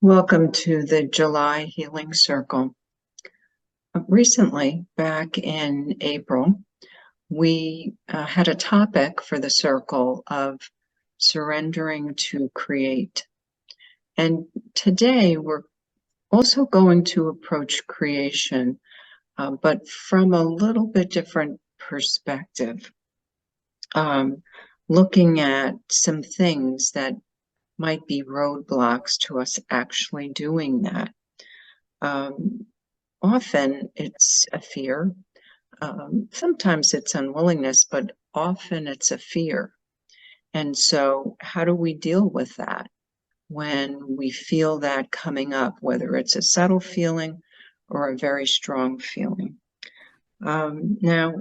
Welcome to the July Healing Circle. Recently, back in April, we had a topic for the circle of surrendering to create. And today we're also going to approach creation, but from a little bit different perspective, looking at some things that might be roadblocks to us actually doing that. Often it's a fear. Sometimes it's unwillingness, but often it's a fear. And so, how do we deal with that when we feel that coming up, whether it's a subtle feeling or a very strong feeling? Now,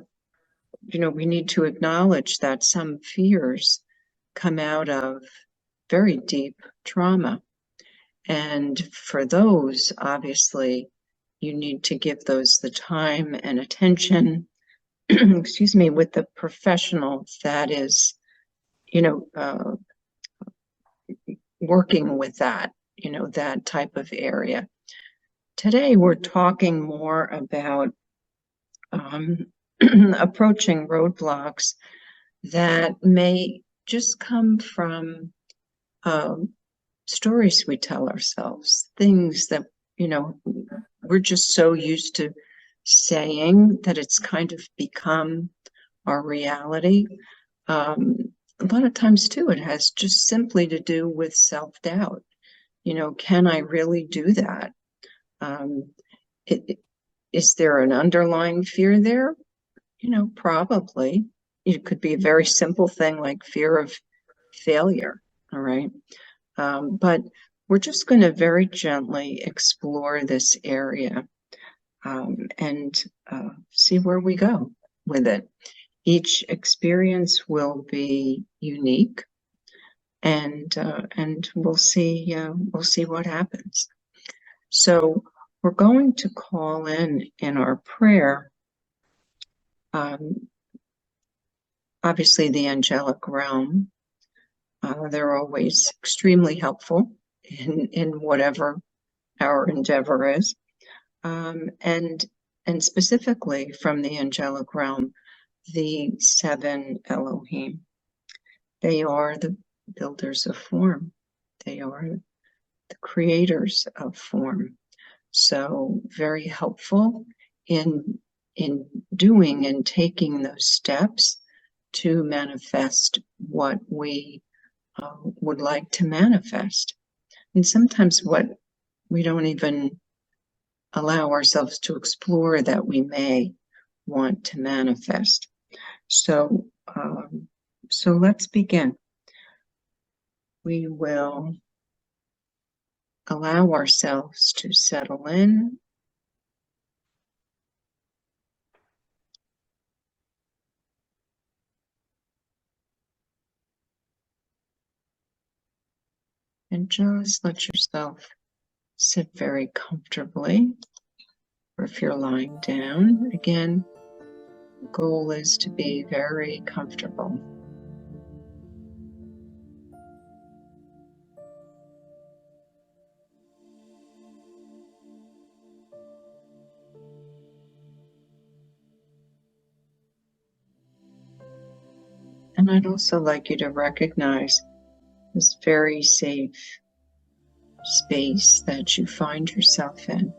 we need to acknowledge that some fears come out of very deep trauma. And for those, obviously, you need to give those the time and attention, excuse me, with the professional that is, working with that, that type of area. Today, we're talking more about approaching roadblocks that may just come from stories we tell ourselves, things that, we're just so used to saying that it's kind of become our reality. A lot of times too, it has just simply to do with self-doubt. Can I really do that? Is there an underlying fear there? Probably. It could be a very simple thing like fear of failure, all right? But we're just going to very gently explore this area and see where we go with it. Each experience will be unique, and we'll see what happens. So we're going to call in our prayer. Obviously, the Angelic Realm. They're always extremely helpful in whatever our endeavor is. And specifically from the Angelic Realm, the 7 Elohim. They are the builders of form. They are the creators of form. So very helpful in doing and taking those steps to manifest what we would like to manifest. And sometimes what we don't even allow ourselves to explore that we may want to manifest. So let's begin. We will allow ourselves to settle in. And just let yourself sit very comfortably. Or if you're lying down, again, the goal is to be very comfortable. And I'd also like you to recognize this very safe space that you find yourself in.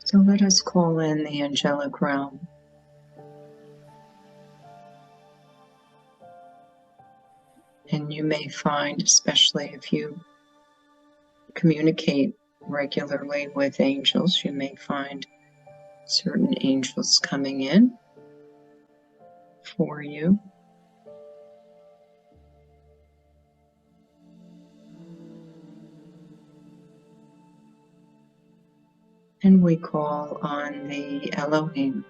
So let us call in the Angelic Realm. And you may find, especially if you communicate regularly with angels, you may find certain angels coming in for you. And we call on the Elohim,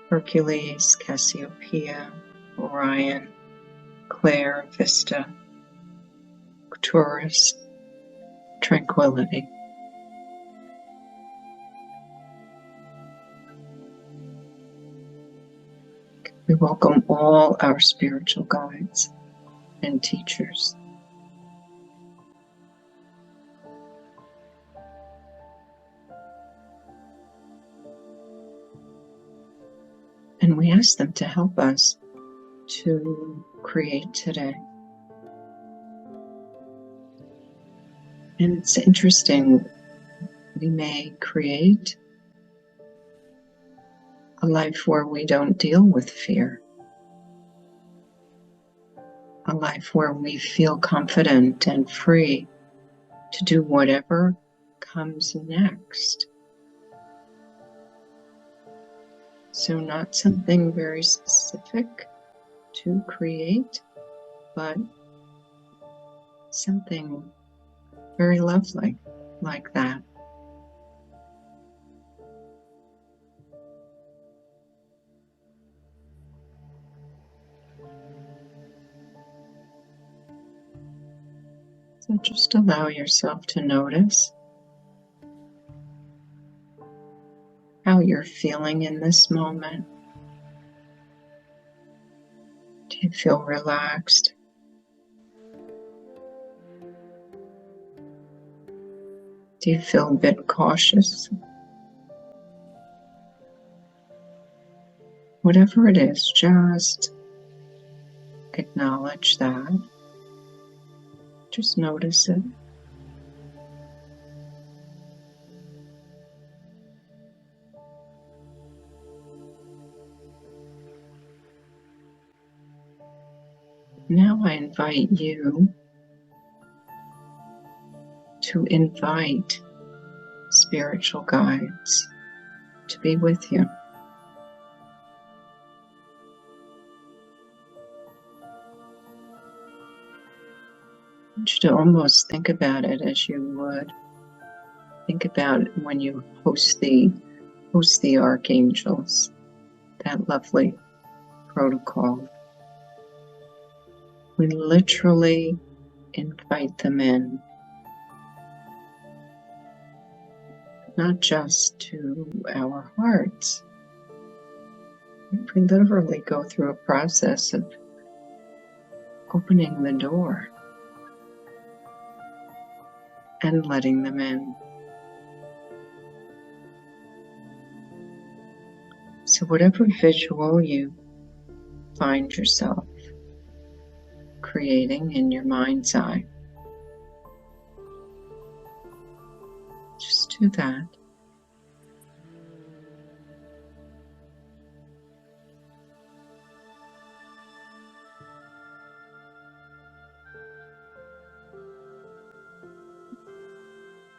Hercules, Cassiopeia, Orion, Claire, Vista, tourist tranquility. We welcome all our spiritual guides and teachers. And we ask them to help us to create today. And it's interesting, we may create a life where we don't deal with fear, a life where we feel confident and free to do whatever comes next. So not something very specific to create, but something very lovely like that. So just allow yourself to notice how you're feeling in this moment. Do you feel relaxed? Do you feel a bit cautious? Whatever it is, just acknowledge that. Just notice it. Now I invite you to invite spiritual guides to be with you. I want you to almost think about it as you would think about when you host the archangels, that lovely protocol. We literally invite them in, not just to our hearts. We literally go through a process of opening the door and letting them in. So whatever visual you find yourself creating in your mind's eye, just do that.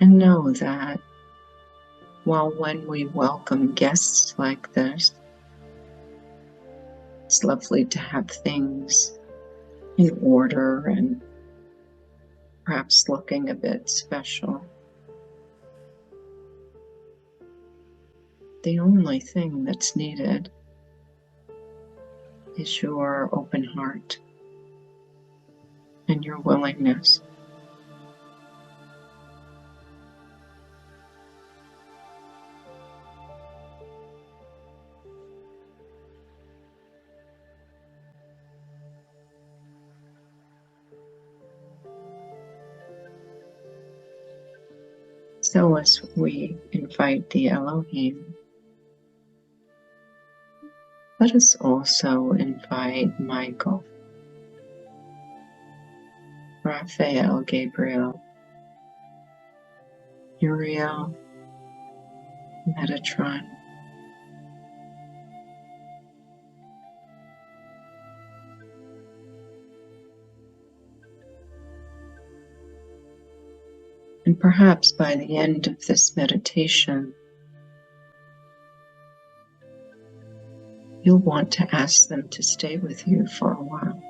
And know that while when we welcome guests like this, it's lovely to have things in order and perhaps looking a bit special. The only thing that's needed is your open heart and your willingness. So as we invite the Elohim, let us also invite Michael, Raphael, Gabriel, Uriel, Metatron, and perhaps by the end of this meditation, you'll want to ask them to stay with you for a while.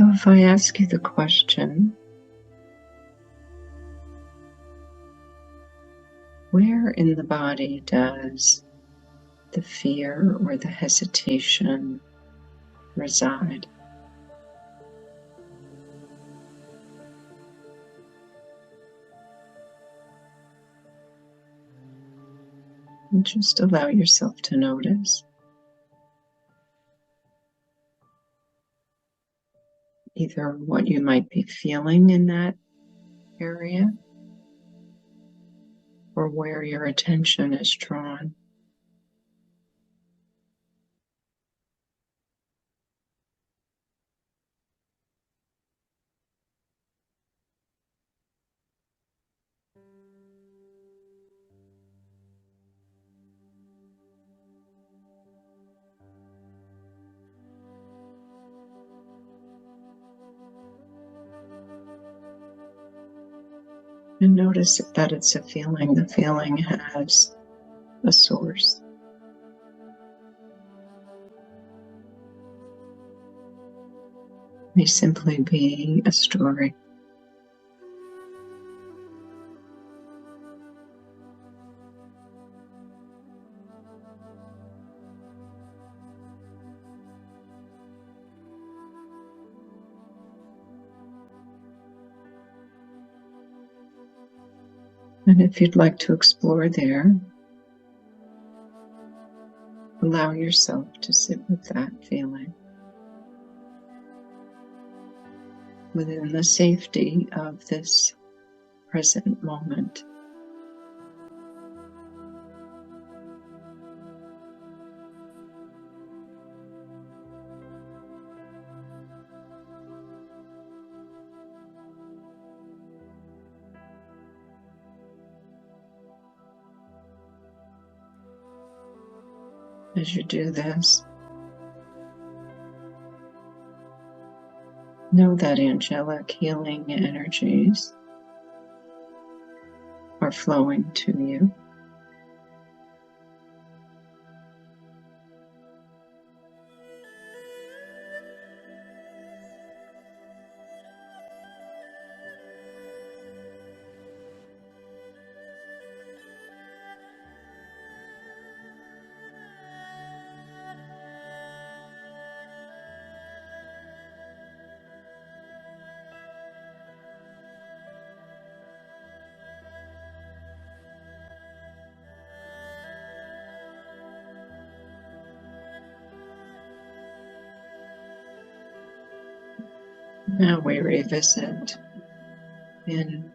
So if I ask you the question, where in the body does the fear or the hesitation reside? And just allow yourself to notice either what you might be feeling in that area or where your attention is drawn. And notice that it's a feeling. The feeling has a source. It may simply be a story. And if you'd like to explore there, allow yourself to sit with that feeling within the safety of this present moment. As you do this, know that angelic healing energies are flowing to you. Now we revisit in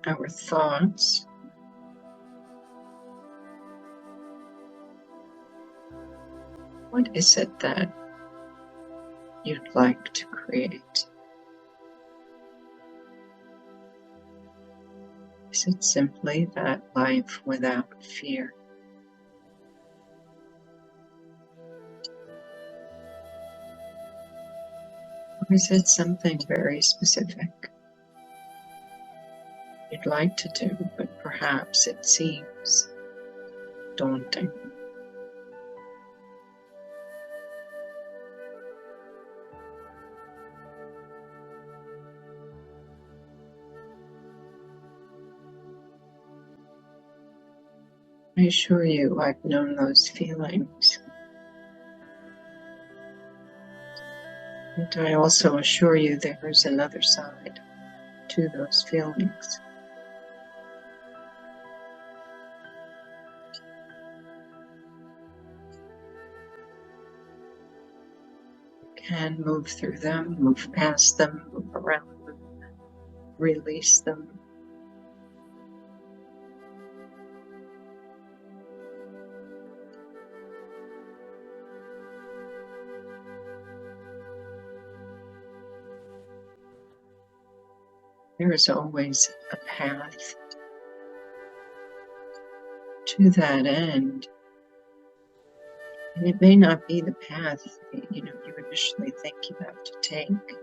our thoughts what is it that you'd like to create? Is it simply that life without fear? Or is it something very specific you'd like to do, but perhaps it seems daunting? I assure you, I've known those feelings. And I also assure you there is another side to those feelings. You can move through them, move past them, move around them, release them. There is always a path to that end. And it may not be the path you initially think you have to take.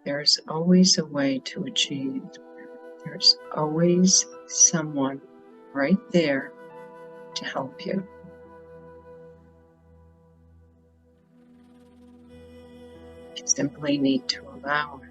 There's always a way to achieve. There's always someone right there to help you. simply need to allow it.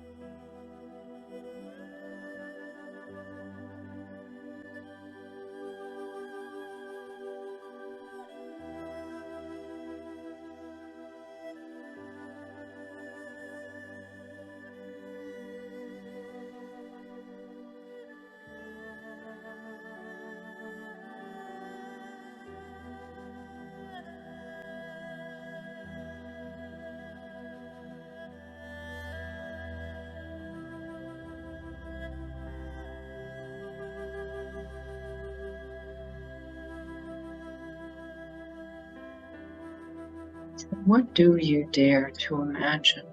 What do you dare to imagine?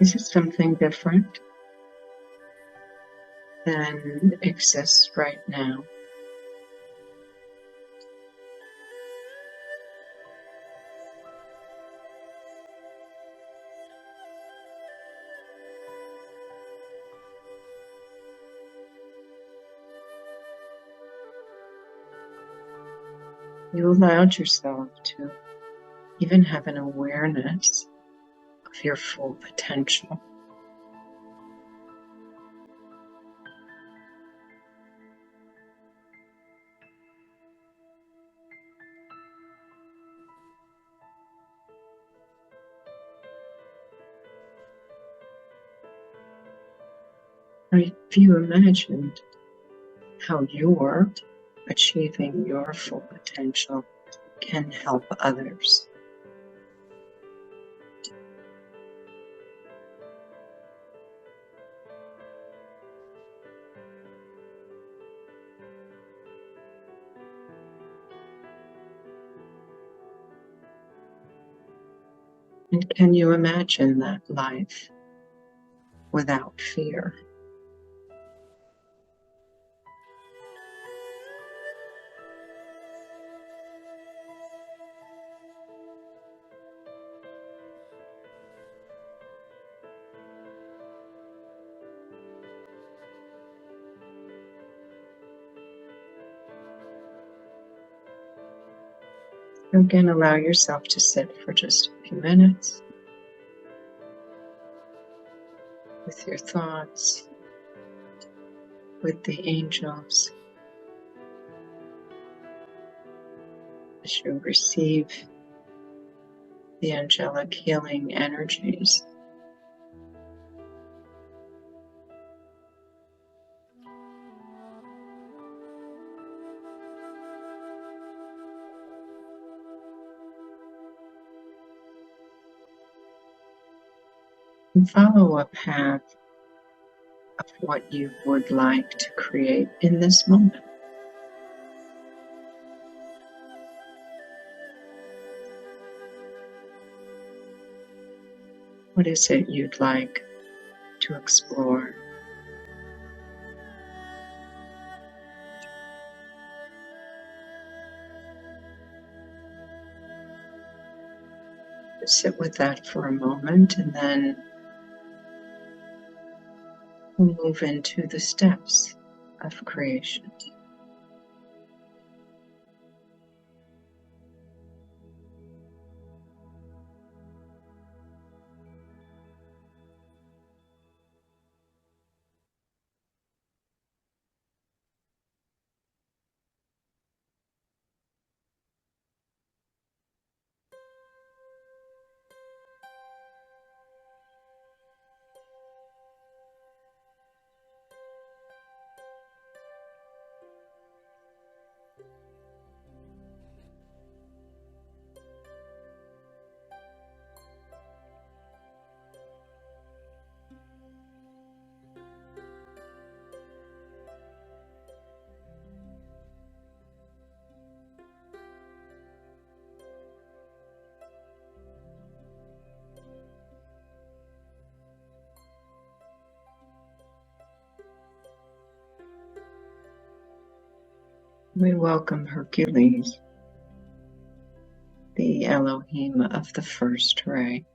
Is it something different than exists right now? You allowed yourself to even have an awareness of your full potential. If you imagined how you're achieving your full potential can help others. And can you imagine that life without fear? Again, allow yourself to sit for just a few minutes with your thoughts, with the angels, as you receive the angelic healing energies. And follow a path of what you would like to create in this moment. What is it you'd like to explore? Sit with that for a moment, and then we'll move into the steps of creation. We welcome Hercules, the Elohim of the first ray.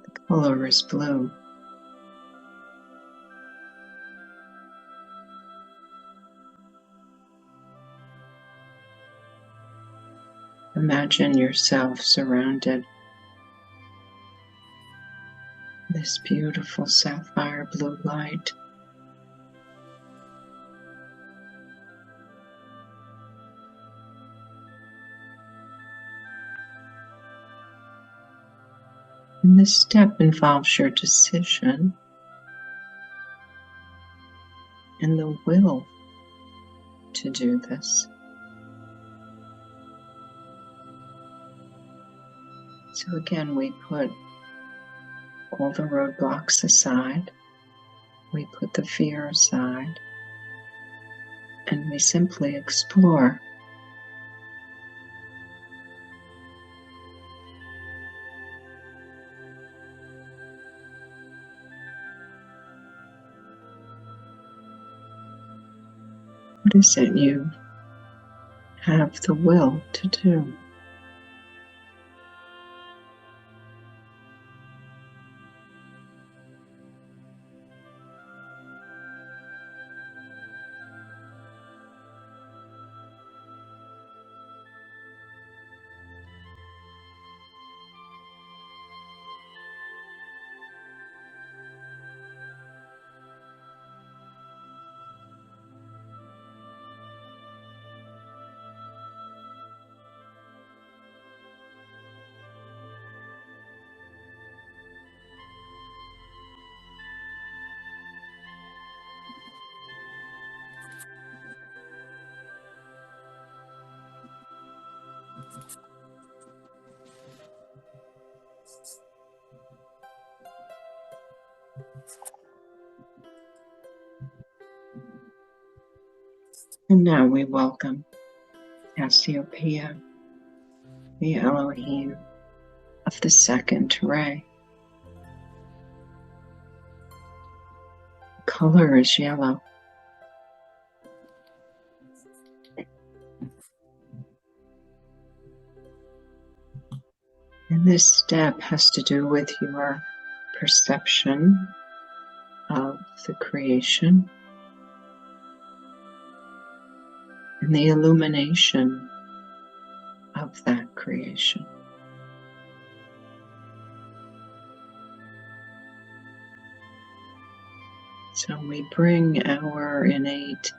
The color is blue. Imagine yourself surrounded by this beautiful sapphire blue light. And this step involves your decision and the will to do this. So again, we put all the roadblocks aside, we put the fear aside, and we simply explore. What is it you have the will to do? And now we welcome Cassiopeia, the Elohim of the second ray. The color is yellow. And this step has to do with your perception of the creation and the illumination of that creation. So we bring our innate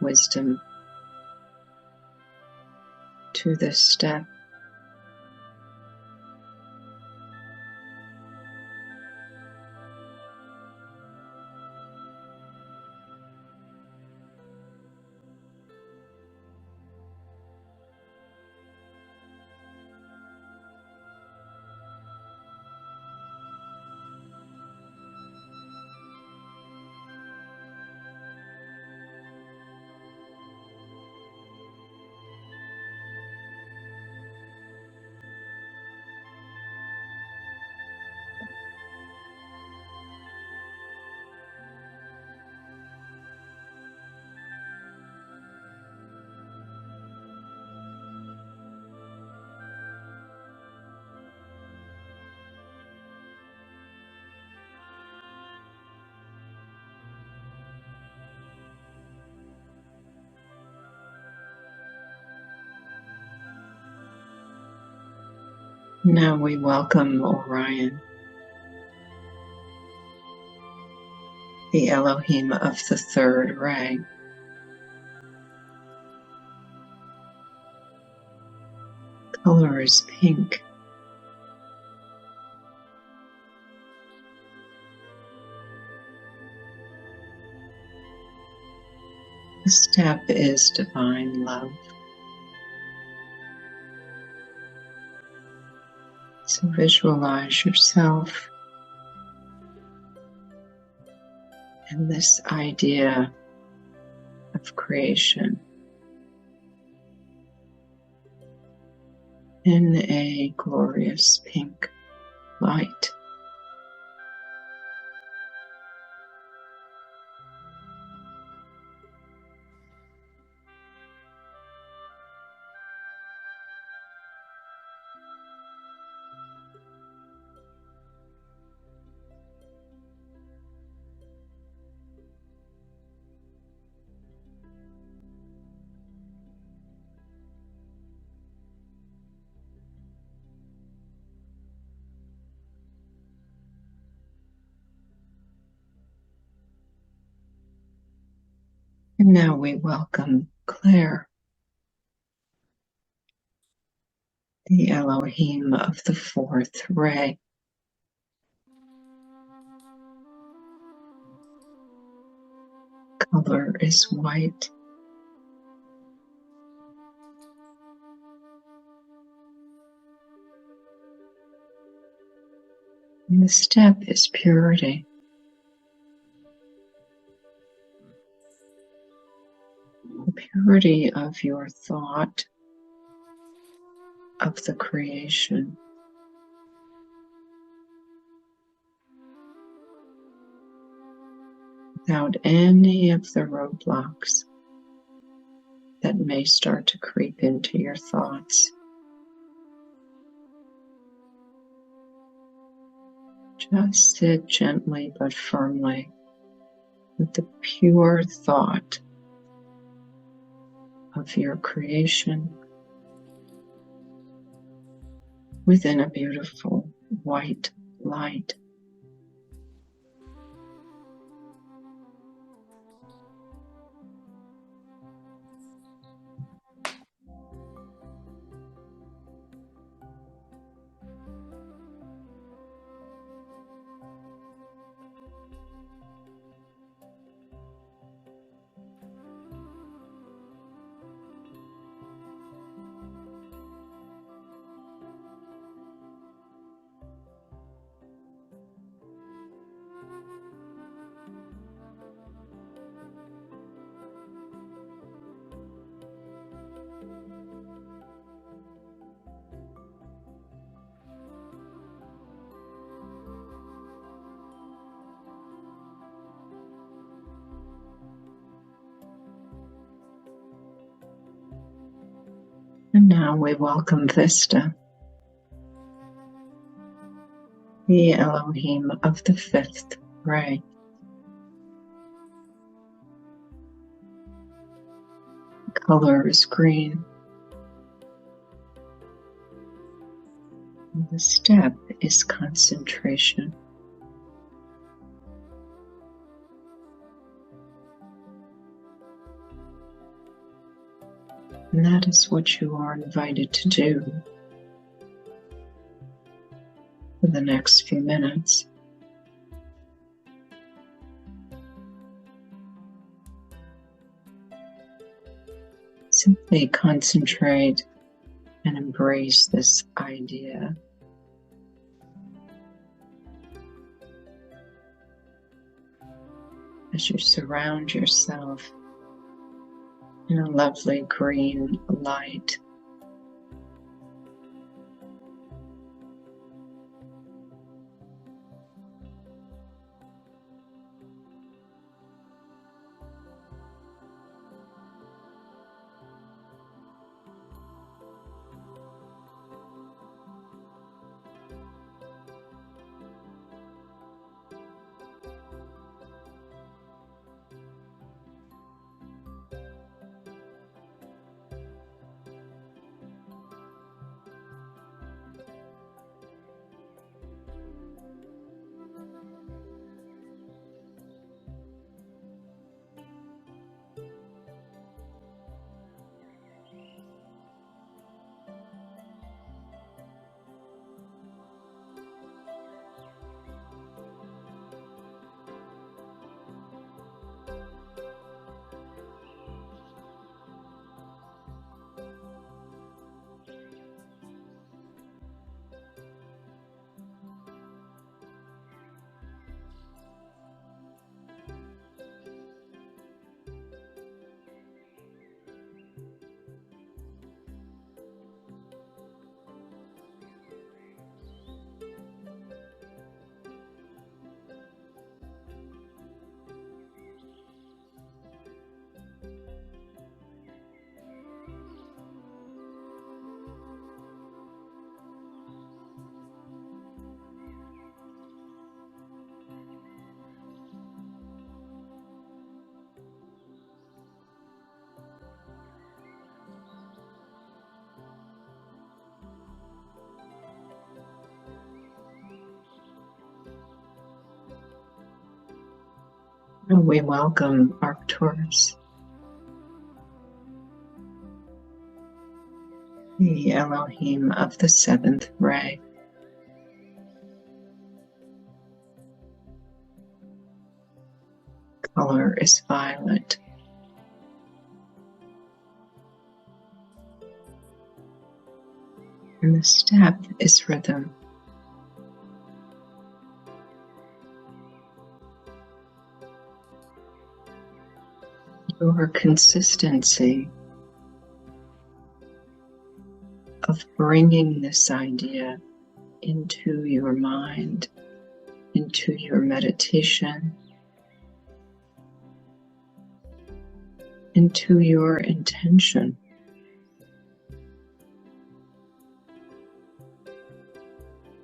wisdom to this step. Now we welcome Orion, the Elohim of the third ray. Color is pink. The step is divine love. So visualize yourself and this idea of creation in a glorious pink light. And now we welcome Claire, the Elohim of the fourth ray. Color is white. And the step is purity. The purity of your thought of the creation. Without any of the roadblocks that may start to creep into your thoughts. Just sit gently but firmly with the pure thought of your creation within a beautiful white light. And now we welcome Vista, the Elohim of the fifth ray. Color is green. And the step is concentration. And that is what you are invited to do for the next few minutes. Simply concentrate and embrace this idea. As you surround yourself in a lovely green light. And we welcome Arcturus, the Elohim of the seventh ray. Color is violet. And the step is rhythm. Your consistency of bringing this idea into your mind, into your meditation, into your intention.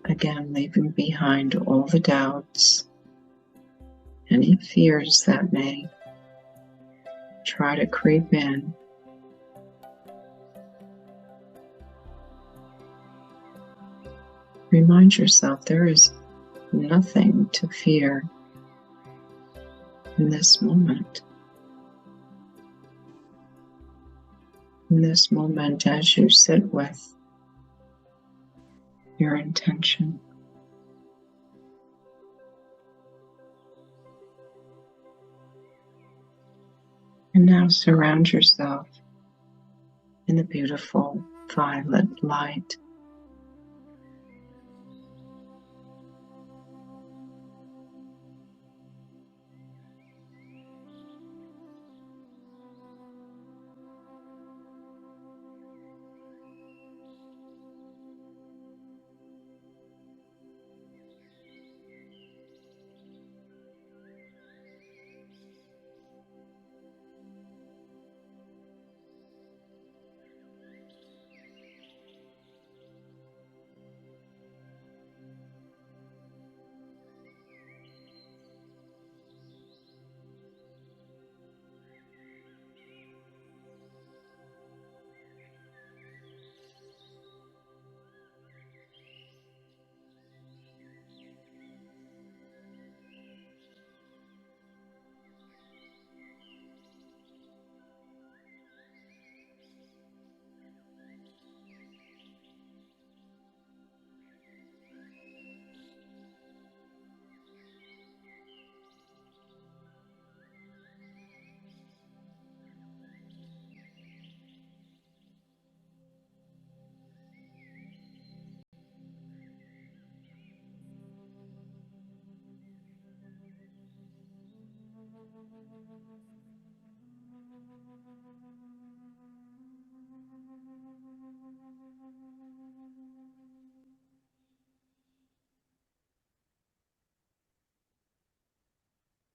Again, leaving behind all the doubts, any fears that may try to creep in. Remind yourself there is nothing to fear in this moment. In this moment, as you sit with your intention. And now surround yourself in the beautiful violet light.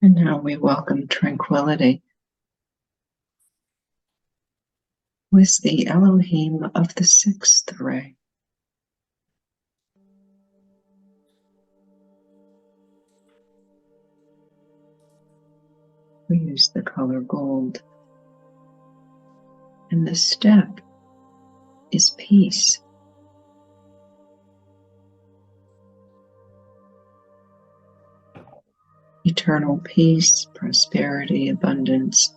And now we welcome tranquility with the Elohim of the sixth ray. We use the color gold. And the step is peace. Eternal peace, prosperity, abundance.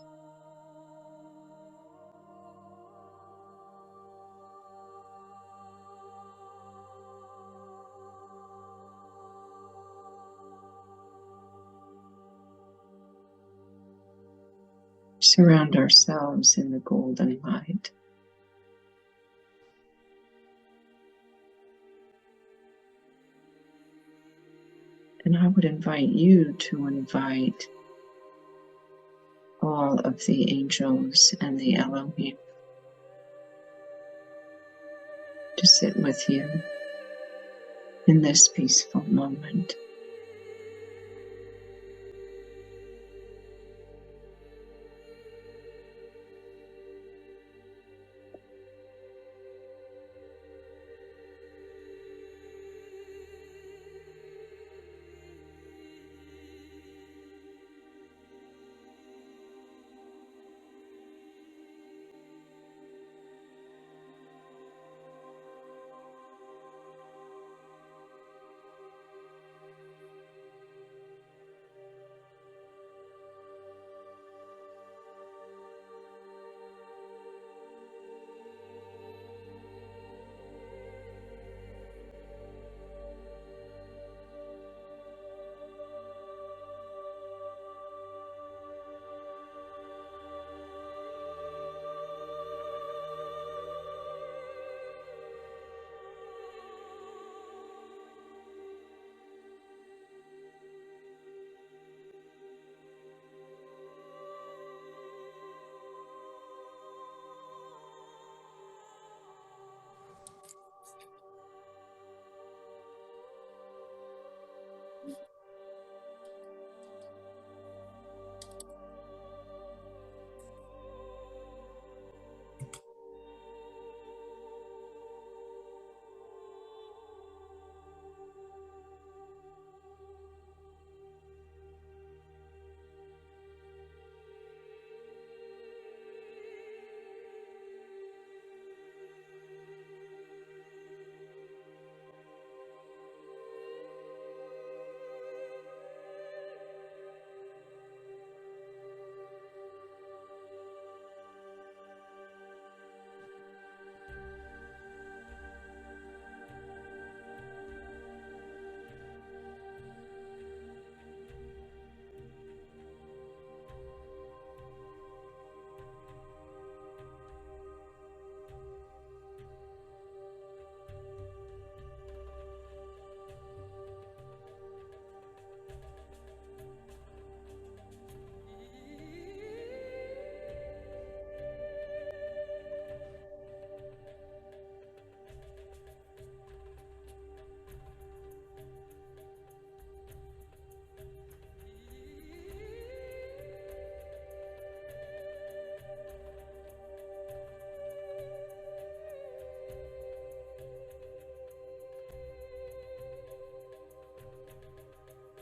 Surround ourselves in the golden light. And I would invite you to invite all of the angels and the Elohim to sit with you in this peaceful moment.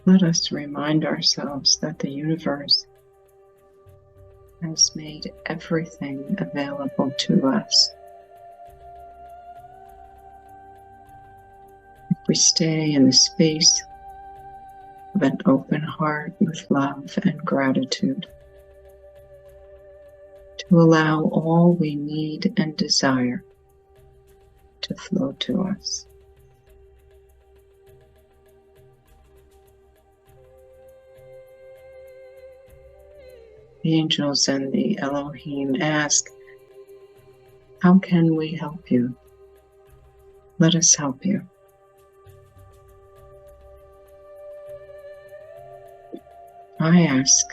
let us remind ourselves that the universe has made everything available to us. If we stay in the space of an open heart with love and gratitude, to allow all we need and desire to flow to us. The angels and the Elohim ask, how can we help you? Let us help you. I ask,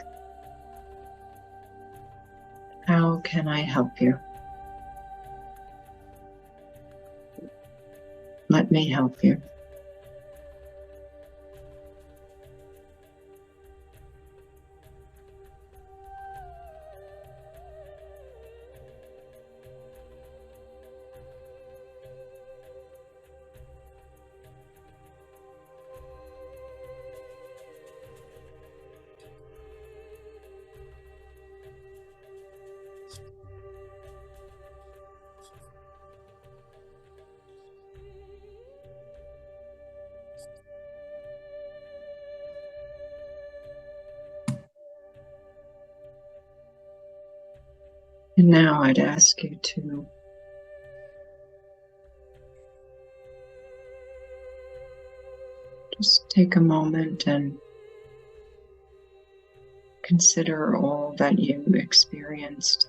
how can I help you? Let me help you. And now I'd ask you to just take a moment and consider all that you experienced,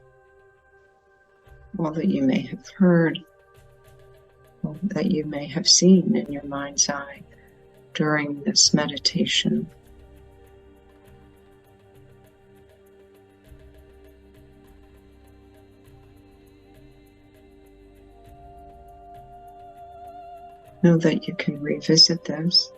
all that you may have heard, all that you may have seen in your mind's eye during this meditation. Know that you can revisit this.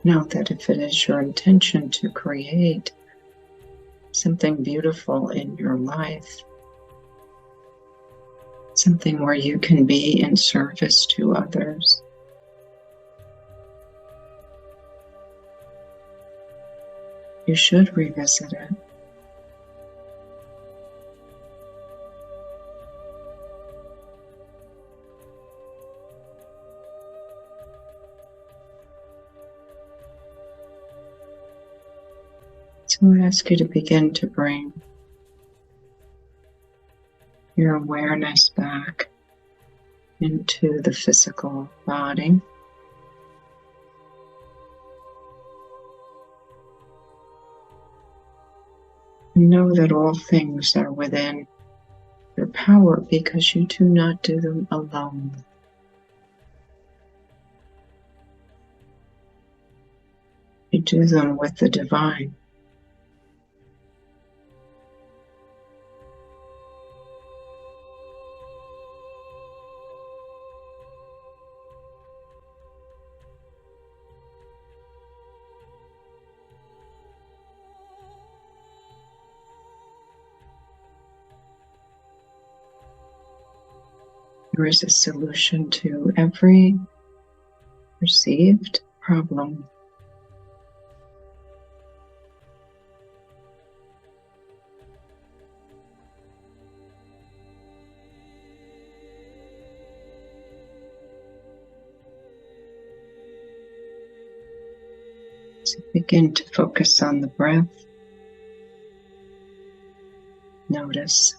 Know that if it is your intention to create something beautiful in your life, something where you can be in service to others, you should revisit it. So I ask you to begin to bring your awareness back into the physical body. And know that all things are within your power because you do not do them alone. You do them with the divine. There is a solution to every perceived problem. So begin to focus on the breath. Notice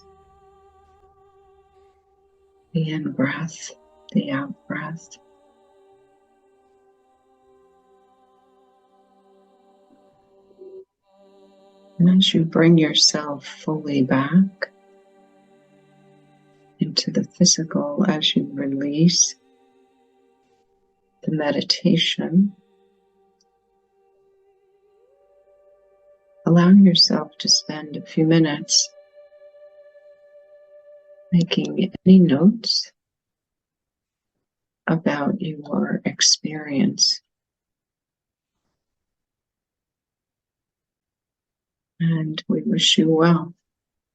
the in-breath, the out-breath. And as you bring yourself fully back into the physical, as you release the meditation, allowing yourself to spend a few minutes making any notes about your experience. And we wish you well.